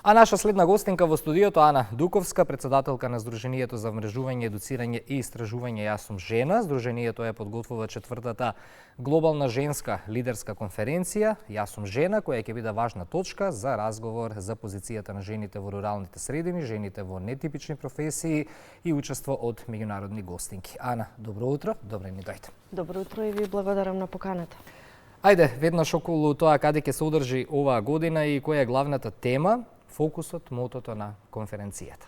А наша следна гостинка во студиото Ана Дуковска, председателка на Сдруженијето за вмрежување, едуцирање и истражување Јас сум жена. Сдруженијето е подготвува четвртата глобална женска лидерска конференција Јас сум жена, која ќе биде важна точка за разговор за позицијата на жените во руралните средини, жените во нетипични професии и учество од меѓународни гостинки. Ана, добро утро, добре ни дојде. Добро утро и ви благодарам на поканата. Ајде, веднаш околу тоа каде ќе се одржи оваа година и која е главната тема, фокусот, мотото на конференцијата.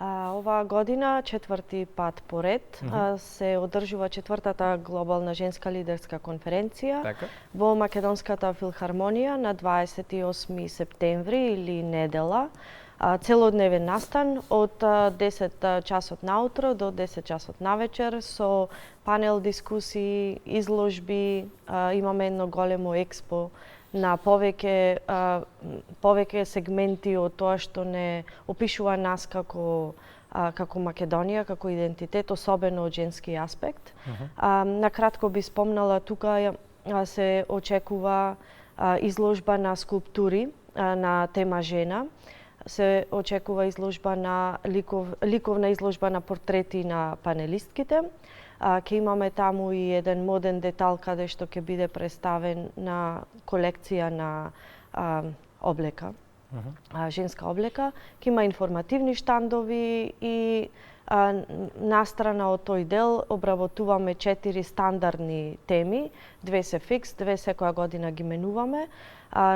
Оваа година, четврти пат поред, се одржува четвртата глобална женска лидерска конференција во Македонската филхармонија на 28 септември или недела. Целодневен настан од 10 часот наутро до 10 часот навечер со панел дискусии, изложби, имаме едно големо експо на повеќе сегменти од тоа што не опишува нас како Македонија, како идентитет, особено од женски аспект. Накратко би спомнала, тука се очекува изложба на скулптури на тема жена, се очекува изложба на ликовна изложба на портрети на панелистките. Ќе имаме таму и еден моден детал каде што ќе биде представен на колекција на облека, женска облека. Ќе има информативни штандови и настрана од тој дел обработуваме 4 стандардни теми, 2 се фикс, 2 секоја година ги менуваме.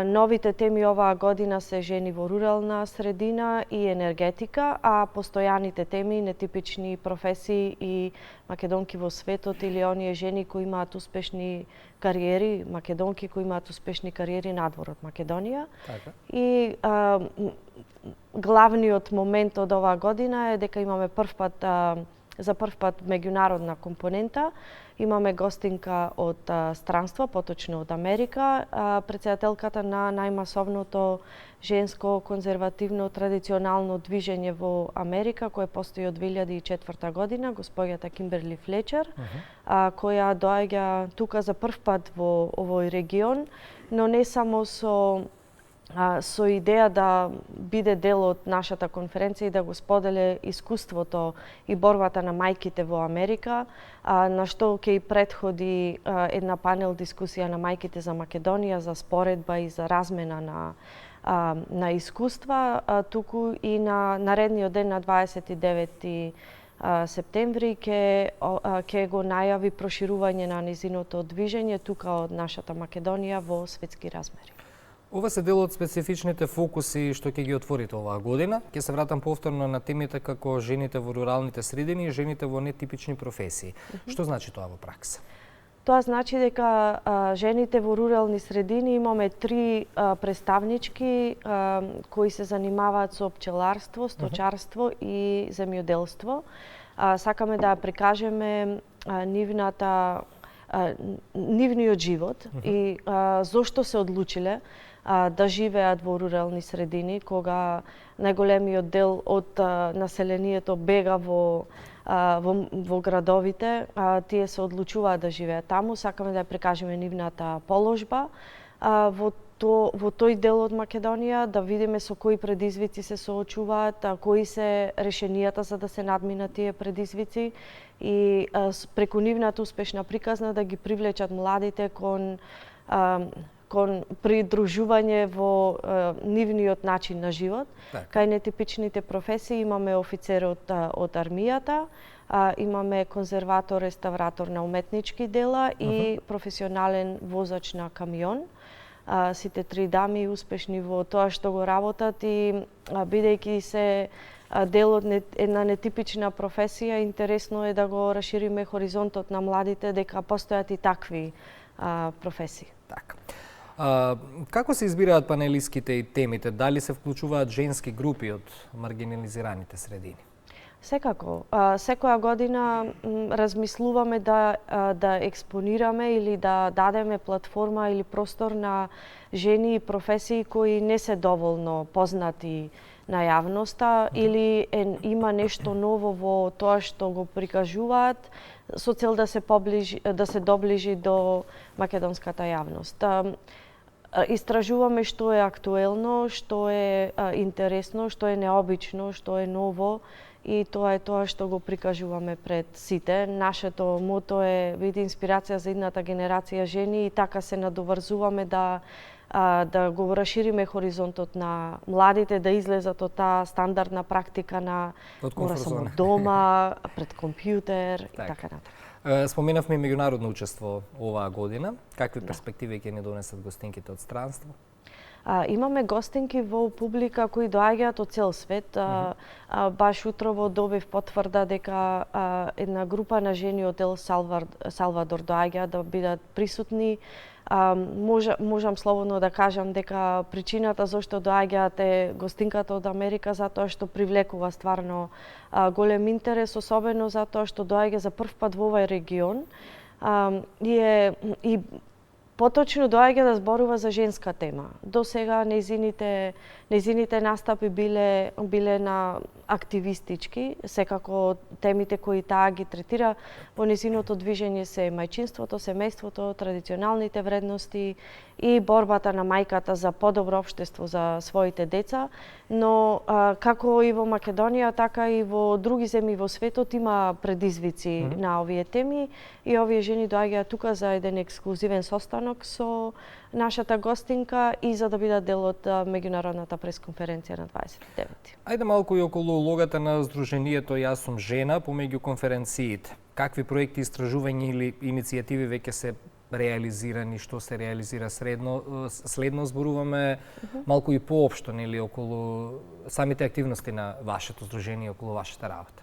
Новите теми оваа година се жени во рурална средина и енергетика, а постојаните теми нетипични професии и македонки во светот или оние жени кои имаат успешни кариери, македонки кои имаат успешни кариери надвор од Македонија. И главниот момент од оваа година е дека имаме за прв пат меѓународна компонента. Имаме гостинка од странство, поточно од Америка, председателката на најмасовното женско конзервативно традиционално движење во Америка, кое постои од 2004 година, госпоѓата Кимберли Флечер, која доаѓа тука за прв пат во овој регион, но не само со идеја да биде дел од нашата конференција и да го споделе искуството и борбата на мајките во Америка, на што ќе и претходи една панел дискусија на мајките за Македонија, за споредба и за размена на искуства, туку и на наредниот ден на 29 септември ќе го најави проширување на низиното движење тука од нашата Македонија во светски размери. Ова се дел од специфичните фокуси што ќе ги отворите оваа година. Ќе се вратам повторно на темите како жените во руралните средини и жените во нетипични професии. Што значи тоа во пракса? Тоа значи дека жените во рурални средини имаме 3 представнички кои се занимаваат со пчеларство, сточарство и земјоделство. Сакаме да ја прикажеме нивниот живот и зошто се одлучиле да живеат во рурални средини, кога најголемиот дел од населението бега во градовите, тие се одлучуваат да живеат таму. Сакаме да ја прикажеме нивната положба во тој дел од Македонија, да видиме со кои предизвици се соочуваат, кои се решенијата за да се надминат тие предизвици и преку нивната успешна приказна да ги привлечат младите кон придружување во нивниот начин на живот. Кај нетипичните професии имаме офицер од армијата, имаме конзерватор, реставратор на уметнички дела и професионален возач на камион. Сите 3 дами успешни во тоа што го работат и бидејќи се дел од една нетипична професија, интересно е да го расшириме хоризонтот на младите дека постојат и такви професии. Така. Како се избираат панелистките и темите? Дали се вклучуваат женски групи од маргинализираните средини? Секако. Секоја година размислуваме да експонираме или да дадеме платформа или простор на жени и професии кои не се доволно познати на јавноста или има нешто ново во тоа што го прикажуваат со цел да се доближи до македонската јавност. Истражуваме што е актуелно, што е интересно, што е необично, што е ново и тоа е тоа што го прикажуваме пред сите. Нашето мото е биде инспирација за идната генерација жени и така се надоврзуваме да го расшириме хоризонтот на младите, да излезат од таа стандардна практика на мора само дома, пред компјутер и така натаму. Споменавме меѓународно учество оваа година. Какви перспективи ќе ни донесат гостинките од странство? Имаме гостинки во публика кои доаѓаат од цел свет. Баш утрово добив потврда дека една група на жени од Ел Салвадор доаѓаат да бидат присутни. Можам слободно да кажам дека причината зашто доаѓаат е гостинката од Америка, затоа што привлекува стварно голем интерес, особено затоа што доаѓа за прв пат во овај регион и поточно доаѓа да зборува за женска тема. До сега незините настапи биле на активистички, секако темите кои таа ги третира во незиното движење се мајчинството, семејството, традиционалните вредности и борбата на мајката за подобро општество за своите деца, но како и во Македонија, така и во други земји во светот има предизвици на овие теми и овие жени доаѓаат тука за еден ексклузивен состанок со нашата гостинка и за да бидат дел од меѓународната пресконференција на 29. Ајде малку и околу улогата на Сдруженијето Јас сум жена помеѓу конференциите. Какви проекти, истражувања или иницијативи веќе се реализирани, што се реализира следно зборуваме малку и поопшто нели околу самите активности на вашето здружение, околу вашата работа.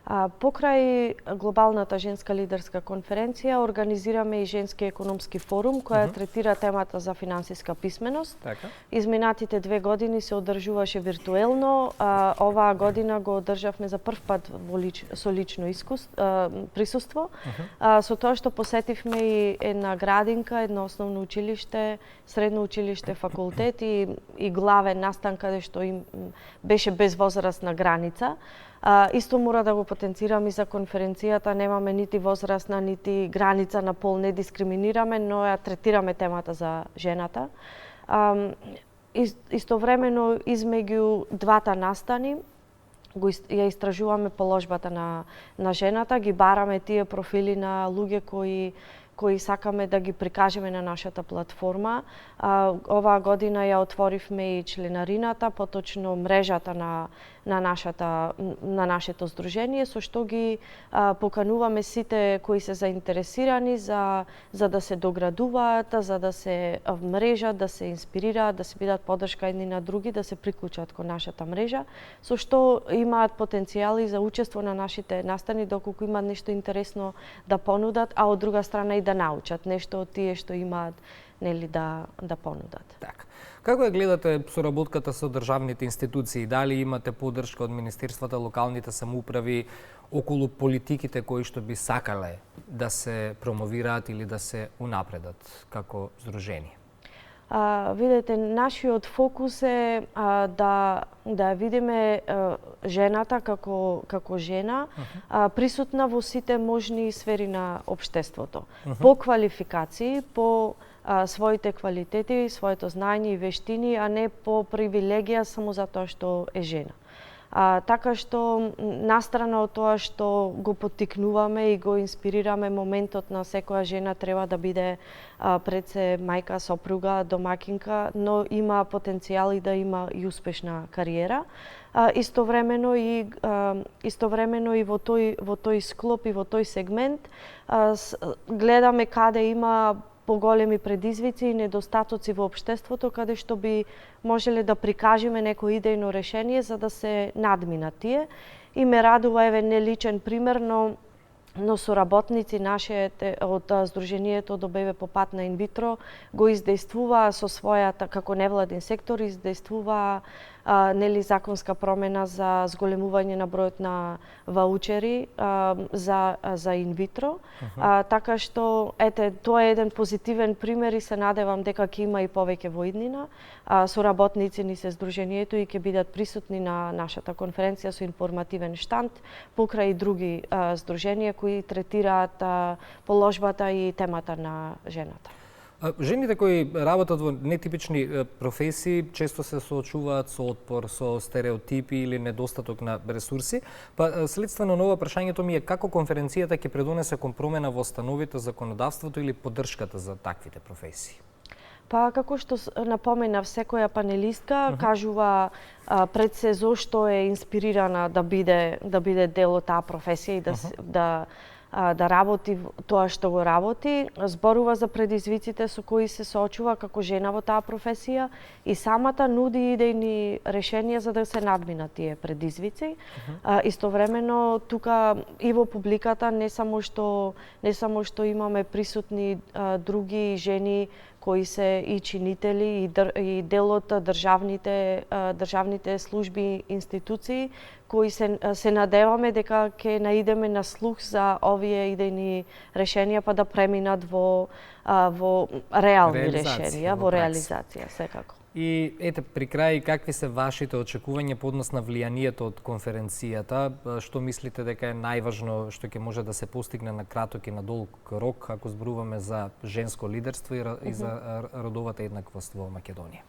Покрај глобалната женска лидерска конференција организираме и женски економски форум која третира темата за финансиска писменост. Така. Изминатите 2 години се одржуваше виртуелно, оваа година го одржавме за прв пат со лично присуство. Со тоа што посетивме и една градинка, едно основно училиште, средно училиште, факултет и главен настан каде што им беше безвозрастна граница. Исто мора да го потенцирам и за конференцијата, немаме нити возрастна, нити граница на пол, не дискриминираме, но ја третираме темата за жената. Истовремено, измеѓу двата настани, ја истражуваме положбата на жената, ги бараме тие профили на луѓе кои сакаме да ги прикажеме на нашата платформа. Оваа година ја отворивме и членарината, поточно мрежата на нашето здружение, со што ги покануваме сите кои се заинтересирани за да се доградуваат, за да се мрежат, да се инспирираат, да се бидат поддршка едни на други, да се приклучат кон нашата мрежа, со што имаат потенцијали за учество на нашите настани, доколку имаат нешто интересно да понудат, а од друга страна и да научат нешто од тие што имаат нели да понудат. Така. Како ја гледате соработката со државните институции? Дали имате поддршка од министерствата, локалните самоуправи околу политиките кои што би сакале да се промовираат или да се унапредат како здружение? Видете, нашиот фокус е да видиме жената како жена присутна во сите можни сфери на општеството. По квалификации, по своите квалитети, своето знаење и вештини, а не по привилегија само затоа што е жена. Така што, настрана од тоа што го поттикнуваме и го инспирираме, моментот на секоја жена треба да биде пред се мајка, сопруга, домакинка, но има потенцијал и да има и успешна кариера. Истовремено и во тој склоп и во тој сегмент гледаме каде има поголеми предизвици и недостатоци во општеството, каде што би можеле да прикажеме некој идејно решение за да се надминат тие. И ме радува, еве, не личен пример, но соработници нашите од Сдруженијето до БВ по пат на инвитро го издействуваа со својата, како невладин сектор, издействуваа нели законска промена за зголемување на бројот на ваучери за инвитро. Така што, ете, тоа е еден позитивен пример и се надевам дека ќе има и повеќе во иднина. Соработници ни се Сдруженијето и ќе бидат присутни на нашата конференција со информативен штанд, покрај и други здруженија кои третираат положбата и темата на жената. Жените кои работат во нетипични професии често се соочуваат со отпор, со стереотипи или недостаток на ресурси. Па следствено на ова прашањето ми е како конференцијата ќе предонесе кон промена во становите, законодавството или поддршката за таквите професии? Па, како што напоменав, секоја панелистка кажува пред се зошто е инспирирана да биде дел од таа професија и да работи тоа што го работи, зборува за предизвиците со кои се соочува како жена во таа професија и самата нуди идејни решенија за да се надминат тие предизвици. Истовремено тука и во публиката не само што имаме присутни други жени кои се и чинители и дел од државните служби и институции, кои се надеваме дека ќе наидеме на слух за овие идејни решенија па да преминат во реални решенија, во реализација секако. И ете, при крај, какви се вашите очекувања по однос на влијанието од конференцијата? Што мислите дека е најважно што ќе може да се постигне на краток и на долг рок, ако зборуваме за женско лидерство и за родовата еднаквост во Македонија?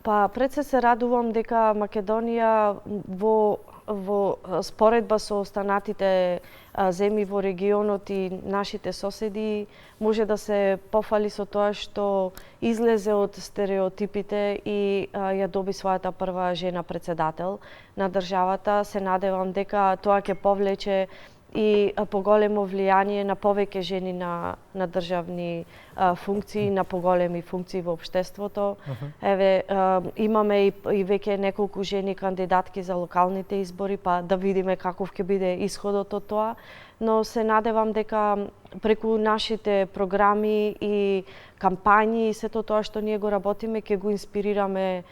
Па, пред се радувам дека Македонија во споредба со останатите земји во регионот и нашите соседи може да се пофали со тоа што излезе од стереотипите и ја доби својата прва жена председател на државата. Се надевам дека тоа ќе повлече и поголемо влијание на повеќе жени на државни функции, на поголеми функции во општеството. Еве, имаме и веќе неколку жени кандидатки за локалните избори, па да видиме каков ќе биде исходот од тоа. Но се надевам дека преку нашите програми и кампањи и сето тоа што ние го работиме, ќе го инспирираме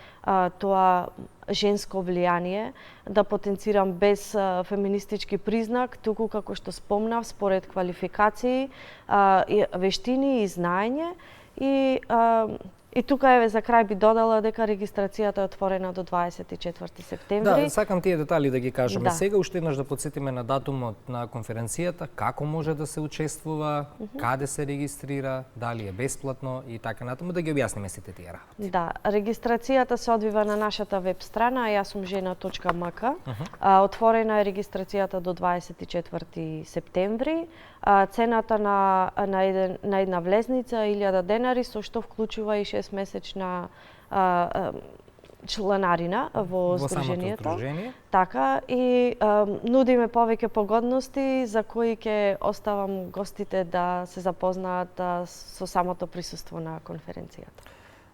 тоа женско влијание, да потенцирам без феминистички признак, туку како што спомнав, според квалификации, вештини и знаење и тука еве за крај би додала дека регистрацијата е отворена до 24 септември. Да, сакам тие детали да ги кажеме. Сега уште еднаш да потсетиме на датумот на конференцијата, како може да се учествува, каде се регистрира, дали е бесплатно и така натаму, да ги објасниме сите тие работи. Да, регистрацијата се одвива на нашата веб страна јасумжена.мк. Отворена е регистрацијата до 24 септември. Цената на една влезница 1000 денари, со што вклучува и 6-месечна чланарина во здруженијето. Така, и нудиме повеќе погодности за кои ќе оставам гостите да се запознаат со самото присуство на конференцијата.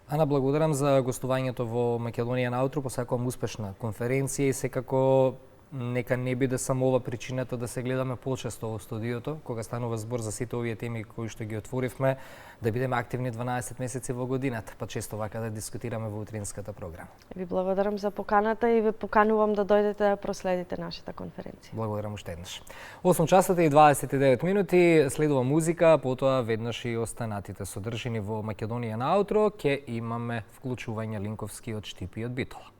Ана, благодарам за гостувањето во Македонија на Аутро, посакувам успешна конференција и секако нека не биде само ова причината да се гледаме почесто во студиото, кога станува збор за сите овие теми кои што ги отворивме, да бидеме активни 12 месеци во годината, па често вака да дискутираме во утринската програма. Ви благодарам за поканата и ве поканувам да дојдете да проследите нашата конференција. Благодарам уште еднаш. 8 часот и 29 минути, следува музика, потоа веднаш и останатите содржини во Македонија на Аутро, ќе имаме вклучување линковски од Штипи од Битола.